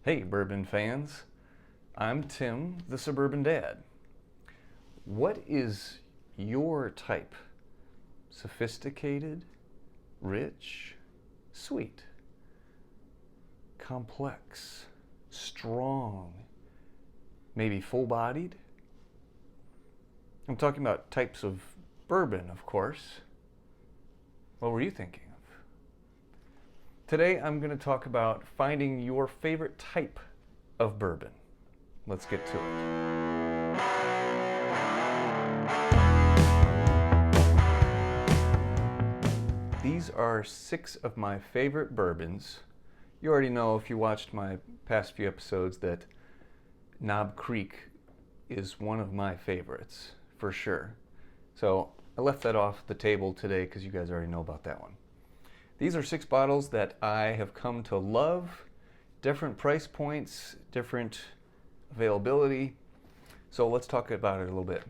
Hey, bourbon fans. I'm Tim, the Suburban Dad. What is your type? Sophisticated, rich, sweet, complex, strong, maybe full-bodied? I'm talking about types of bourbon, of course. What were you thinking of? Today I'm going to talk about finding your favorite type of bourbon. Let's get to it. These are 6 of my favorite bourbons. You already know, if you watched my past few episodes, that Knob Creek is one of my favorites, for sure. So I left that off the table today because you guys already know about that one. These are 6 bottles that I have come to love. Different price points, different availability. So let's talk about it a little bit.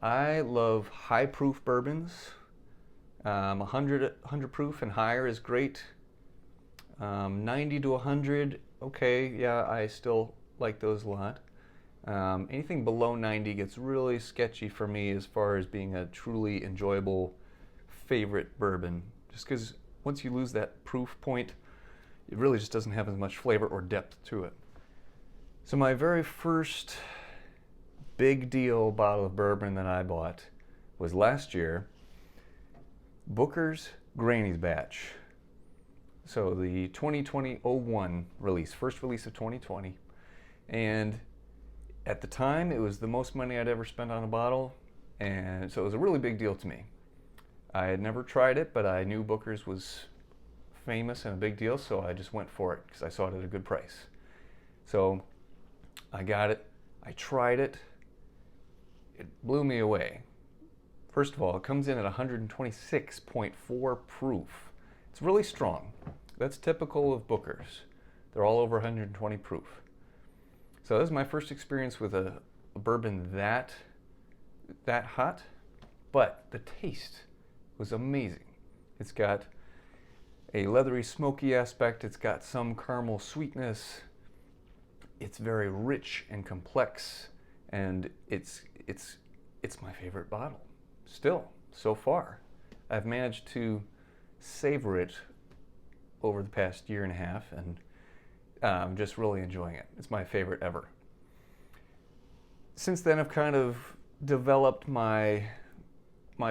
I love high proof bourbons. 100 proof and higher is great. 90 to 100, okay, yeah, I still like those a lot. Anything below 90 gets really sketchy for me as far as being a truly enjoyable favorite bourbon. Just because once you lose that proof point, it really just doesn't have as much flavor or depth to it. So my very first big deal bottle of bourbon that I bought was last year, Booker's Granny's Batch. So the 2020-01 release, first release of 2020. And at the time, it was the most money I'd ever spent on a bottle, and so it was a really big deal to me. I had never tried it, but I knew Booker's was famous and a big deal, so I just went for it because I saw it at a good price. So I got it, I tried it, it blew me away. First of all, it comes in at 126.4 proof. It's really strong. That's typical of Booker's. They're all over 120 proof. So this is my first experience with a bourbon that hot, but the taste was amazing. It's got a leathery, smoky aspect. It's got some caramel sweetness. It's very rich and complex, and it's my favorite bottle still so far. I've managed to savor it over the past year and a half, and I'm just really enjoying it. It's my favorite ever. Since then, I've kind of developed my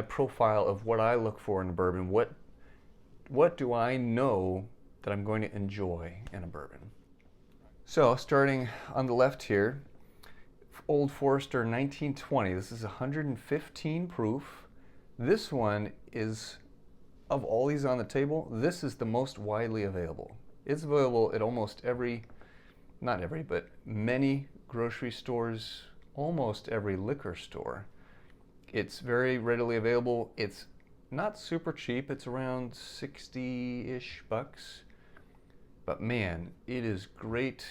profile of what I look for in a bourbon. What do I know that I'm going to enjoy in a bourbon? So starting on the left here, Old Forester 1920. This is 115 proof. This one is, of all these on the table, this is the most widely available. It's available at almost not every, but many grocery stores, almost every liquor store. It's very readily available. It's not super cheap. It's around 60-ish bucks. But man, it is great.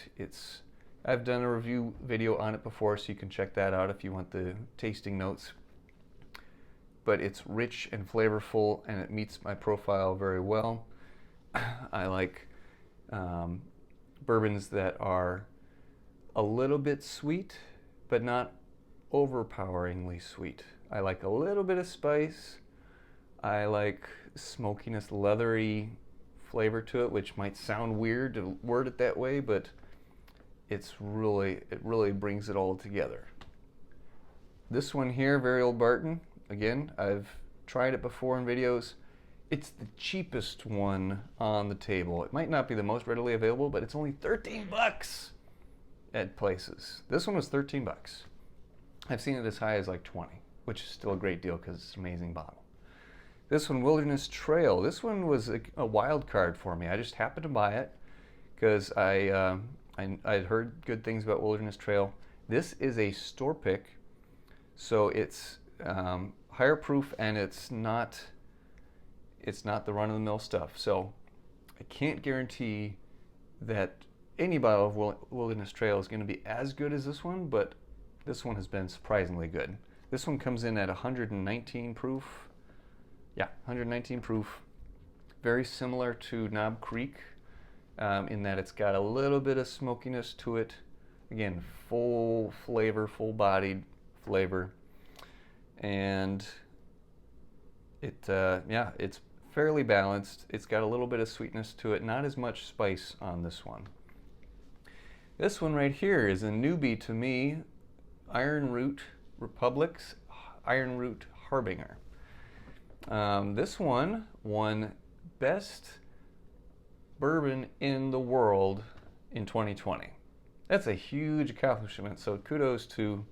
I've done a review video on it before, so you can check that out if you want the tasting notes. But it's rich and flavorful, and it meets my profile very well. I like bourbons that are a little bit sweet, but not overpoweringly sweet. I like a little bit of spice. I like smokiness, leathery flavor to it, which might sound weird to word it that way, but it really brings it all together. This one here, very old Barton. Again, I've tried it before in videos. It's the cheapest one on the table. It might not be the most readily available, but it's only 13 bucks at places. This one was 13 bucks. I've seen it as high as like 20, which is still a great deal because it's an amazing bottle. This one, Wilderness Trail. This one was a wild card for me. I just happened to buy it because I'd heard good things about Wilderness Trail. This is a store pick, so it's higher proof, and it's not the run-of-the-mill stuff. So I can't guarantee that any bottle of Wilderness Trail is going to be as good as this one, but this one has been surprisingly good. This one comes in at 119 proof. Yeah, 119 proof. Very similar to Knob Creek. in that it's got a little bit of smokiness to it. Again, full flavor, full-bodied flavor, and yeah, it's fairly balanced. It's got a little bit of sweetness to it, not as much spice on this one. This one right here is a newbie to me, Iron Root Republic's Iron Root Harbinger. This one won Best Bourbon in the World in 2020. That's a huge accomplishment, so kudos to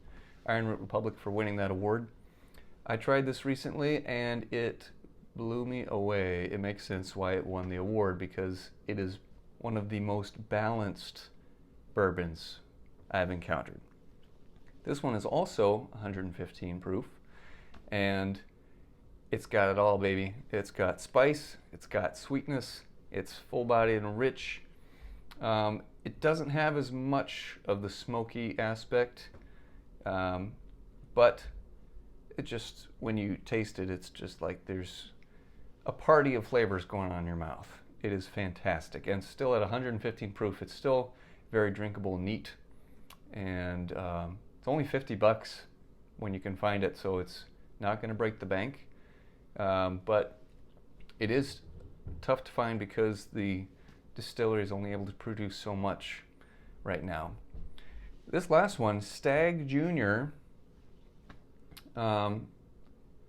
Iron Root Republic for winning that award. I tried this recently and it blew me away. It makes sense why it won the award, because it is one of the most balanced bourbons I've encountered. This one is also 115 proof, and it's got it all, baby. It's got spice, it's got sweetness, it's full-bodied and rich. It doesn't have as much of the smoky aspect, but it just, when you taste it, it's just like there's a party of flavors going on in your mouth. It is fantastic, and still at 115 proof, it's still very drinkable, neat, and it's only $50 when you can find it, so it's not going to break the bank. But it is tough to find because the distillery is only able to produce so much right now. This last one, Stag Jr.,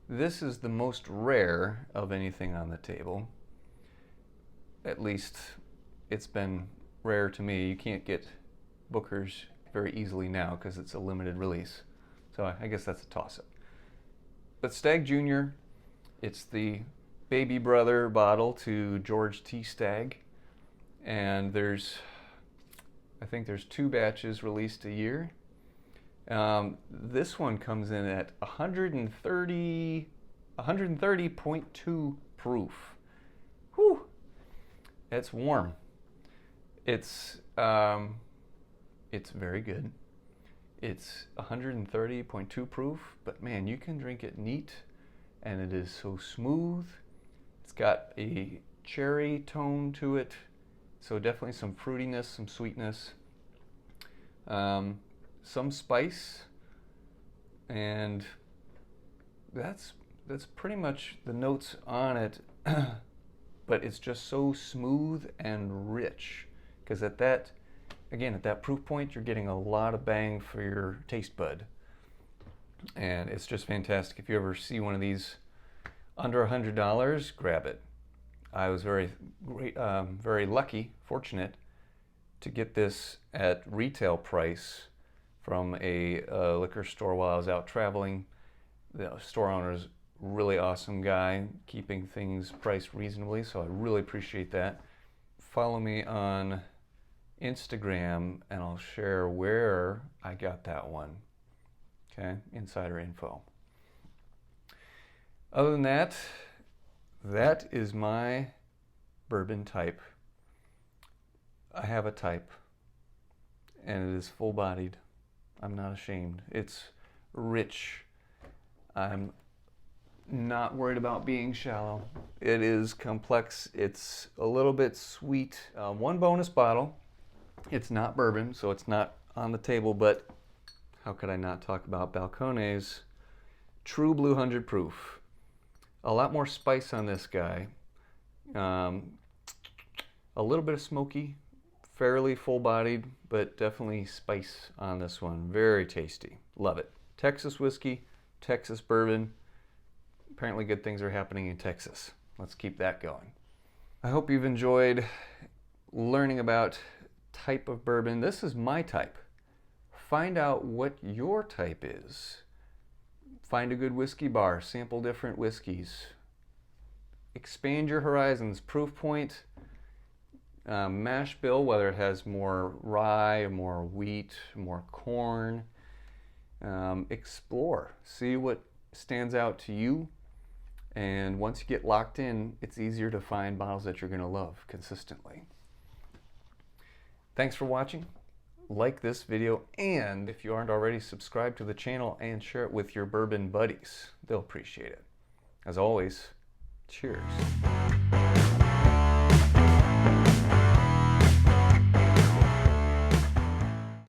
this is the most rare of anything on the table. At least it's been rare to me. You can't get Booker's very easily now because it's a limited release. So I guess that's a toss-up. But Stag Jr., it's the baby brother bottle to George T. Stagg. And I think there's 2 batches released a year. This one comes in at 130.2 proof. Whew! It's warm. It's very good. It's 130.2 proof, but man, you can drink it neat, and it is so smooth. It's got a cherry tone to it, so definitely some fruitiness, some sweetness, some spice, and that's pretty much the notes on it. But it's just so smooth and rich, because at that proof point, you're getting a lot of bang for your taste bud, and it's just fantastic. If you ever see one of these under $100, grab it. I was very lucky, fortunate, to get this at retail price from a liquor store while I was out traveling. The store owner's really awesome guy, keeping things priced reasonably, so I really appreciate that. Follow me on Instagram and I'll share where I got that one. Okay, insider info. Other than that, that is my bourbon type. I have a type, and it is full-bodied. I'm not ashamed. It's rich. I'm not worried about being shallow. It is complex. It's a little bit sweet. One bonus bottle. It's not bourbon, so it's not on the table, but how could I not talk about Balcones True Blue 100 Proof? A lot more spice on this guy. A little bit of smoky, fairly full-bodied, but definitely spice on this one. Very tasty. Love it. Texas whiskey, Texas bourbon. Apparently good things are happening in Texas. Let's keep that going. I hope you've enjoyed learning about type of bourbon. This is my type. Find out what your type is. Find a good whiskey bar, sample different whiskeys. Expand your horizons. Proof point, mash bill, whether it has more rye, more wheat, more corn. Explore. See what stands out to you. And once you get locked in, it's easier to find bottles that you're going to love consistently. Thanks for watching. Like this video, and if you aren't already, subscribe to the channel and share it with your bourbon buddies. They'll appreciate it. As always, cheers.